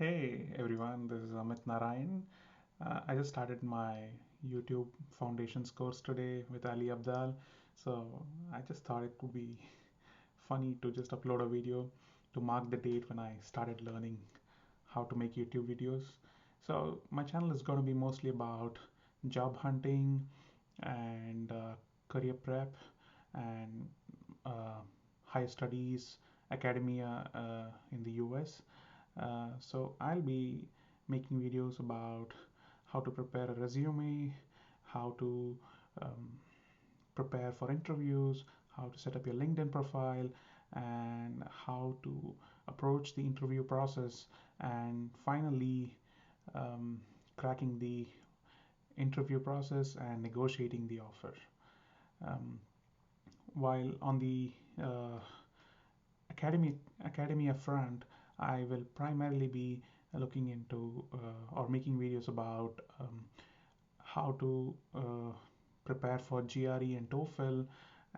Hey everyone, this is Amit Narayan. I just started my YouTube Foundations course today with Ali Abdal. So I just thought it would be funny to just upload a video to mark the date when I started learning how to make YouTube videos. So my channel is going to be mostly about job hunting and career prep and uh, higher studies, academia in the US. So I'll be making videos about how to prepare a resume, how to um, prepare for interviews, how to set up your LinkedIn profile, and how to approach the interview process, and finally um, cracking the interview process and negotiating the offer. Um, while on the academy academia front, I will primarily be looking into or making videos about how to prepare for GRE and TOEFL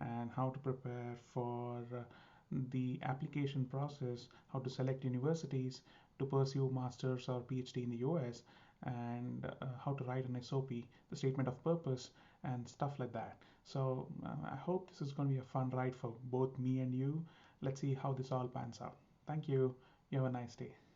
and how to prepare for the application process, how to select universities to pursue master's or PhD in the US, and how to write an SOP, the statement of purpose, and stuff like that. So I hope this is going to be a fun ride for both me and you. Let's see how this all pans out. Thank you. You have a nice day.